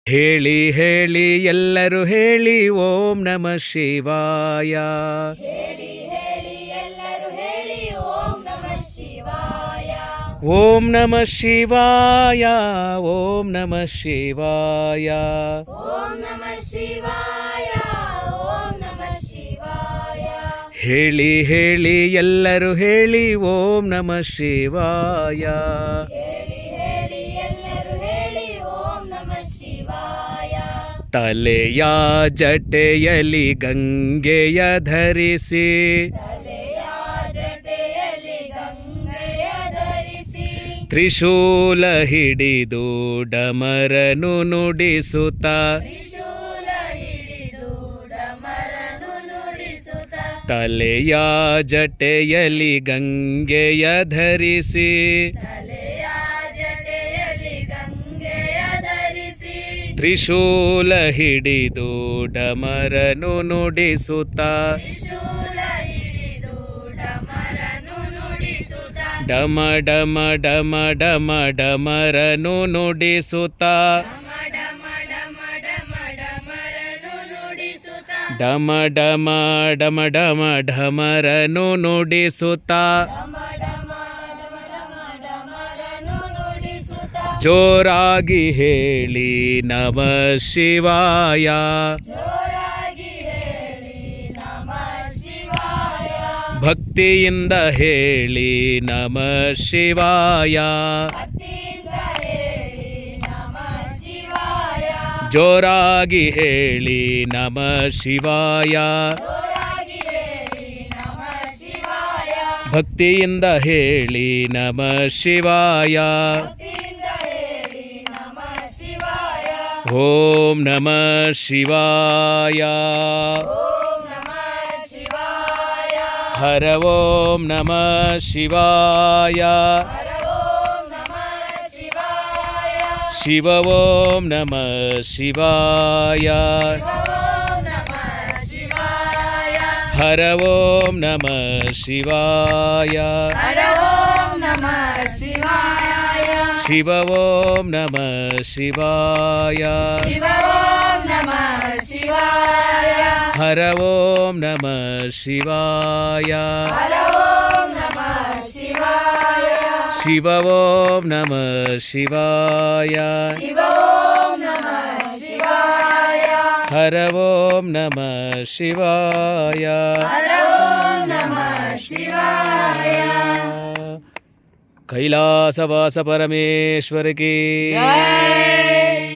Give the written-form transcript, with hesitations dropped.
ಹೇಳಿ ಹೇಳಿ ಎಲ್ಲರೂ ಹೇಳಿ ಓಂ ನಮಃ ಶಿವಾಯ. ಹೇಳಿ ಹೇಳಿ ಎಲ್ಲರೂ ಹೇಳಿ ಓಂ ನಮಃ ಶಿವಾಯ. ಓಂ ನಮಃ ಶಿವಾಯ, ಓಂ ನಮಃ ಶಿವಾಯ. ಓಂ ನಮಃ ಶಿವಾಯ, ಓಂ ನಮಃ ಶಿವಾಯ. ಹೇಳಿ ಹೇಳಿ ಎಲ್ಲರೂ ಹೇಳಿ ಓಂ ನಮಃ ಶಿವಾಯ. ಹೇಳಿ ಹೇಳಿ ಎಲ್ಲರೂ ಹೇಳಿ ಓಂ ನಮಃ ಶಿವಾಯ. ತಲೆಯ ಜಟೆಯಲಿ ಗಂಗೆಯ ಧರಿಸಿ, ತಲೆಯ ಜಟೆಯಲ್ಲಿ ಗಂಗೆಯ ಧರಿಸಿ, ತ್ರಿಶೂಲ ಹಿಡಿದು ಡಮರನು ನುಡಿಸುತ್ತ, ತ್ರಿಶೂಲ ಹಿಡಿದು ಡಮರನು ನುಡಿಸುತ್ತ, ತಲೆಯ ಜಟೆಯಲಿ ಗಂಗೆಯ ಧರಿಸಿ, ತಲೆಯ ಜಟೆಯಲ್ಲಿ ಗಂಗೆಯ ಧರಿಸಿ, ತ್ರಿಶೂಲ ಹಿಡಿದು ಡಮರನು ನುಡಿಸುತ್ತ, ತ್ರಿಶೂಲ ಹಿಡಿದು ಡಮರನು ನುಡಿಸುತ್ತ, ಡಮ ಡಮ ಡಮ ಡಮ ಡಮರನು ನುಡಿಸುತ್ತ, ಡಮ ಡಮ ಡಮ ಡಮ ಡಮರನು ನುಡಿಸುತ್ತ, ಡಮ ಡಮ ಡಮ ಡಮ ಢಮರನು ನುಡಿಸುತ್ತ, ಡಮ ಡಮ ಡಮ ಡಮ ಡಮರನು ನುಡಿಸುತ್ತ, ಜೋರಾಗಿ ಹೇಳಿ ನಮಃ ಶಿವಾಯ. ಜೋರಾಗಿ ಹೇಳಿ ನಮಃ ಶಿವಾಯ. ಭಕ್ತಿಯಿಂದ ಹೇಳಿ ನಮಃ ಶಿವಾಯ. ಭಕ್ತಿಯಿಂದ ಹೇಳಿ ನಮಃ ಶಿವಾಯ. ಜೋರಾಗಿ ಹೇಳಿ ನಮಃ ಶಿವಾಯ. ಜೋರಾಗಿ ಹೇಳಿ ನಮಃ ಶಿವಾಯ. ಭಕ್ತಿಯಿಂದ ಹೇಳಿ ನಮಃ ಶಿವಾಯ. ಭಕ್ತಿಯಿಂದ ಹೇಳಿ ನಮಃ ಶಿವಾಯ. ಓಂ ನಮಃ ಶಿವಾಯ. ಓಂ ನಮಃ ಶಿವಾಯ. ಹರ ಓಂ ನಮಃ ಶಿವಾಯ. ಹರ ಓಂ ನಮಃ ಶಿವಾಯ. ಶಿವ ಓಂ ನಮಃ ಶಿವಾಯ. ಶಿವ ಓಂ ನಮಃ ಶಿವಾಯ. ಹರ ಓಂ ನಮಃ ಶಿವಾಯ. ಹರ ಓಂ ನಮಃ ಶಿವಾಯ. ಶಿವ ಓಂ ನಮಃ ಶಿವಾಯ. ಶಿವ ಓಂ ನಮಃ ಶಿವಾಯ. ಹರ ಓಂ ನಮಃ ಶಿವಾಯ. ಹರ ಓಂ ನಮಃ ಶಿವಾಯ. ಶಿವ ಓಂ ನಮಃ ಶಿವಾಯ. ಶಿವ ಓಂ ನಮಃ ಶಿವಾಯ. ಹರ ಓಂ ನಮಃ ಶಿವಾಯ. ಹರ ಓಂ ನಮಃ ಶಿವಾಯ. ಕೈಲಾಸವಾಸ ಪರಮೇಶ್ವರ ಕಿ ಜೈ.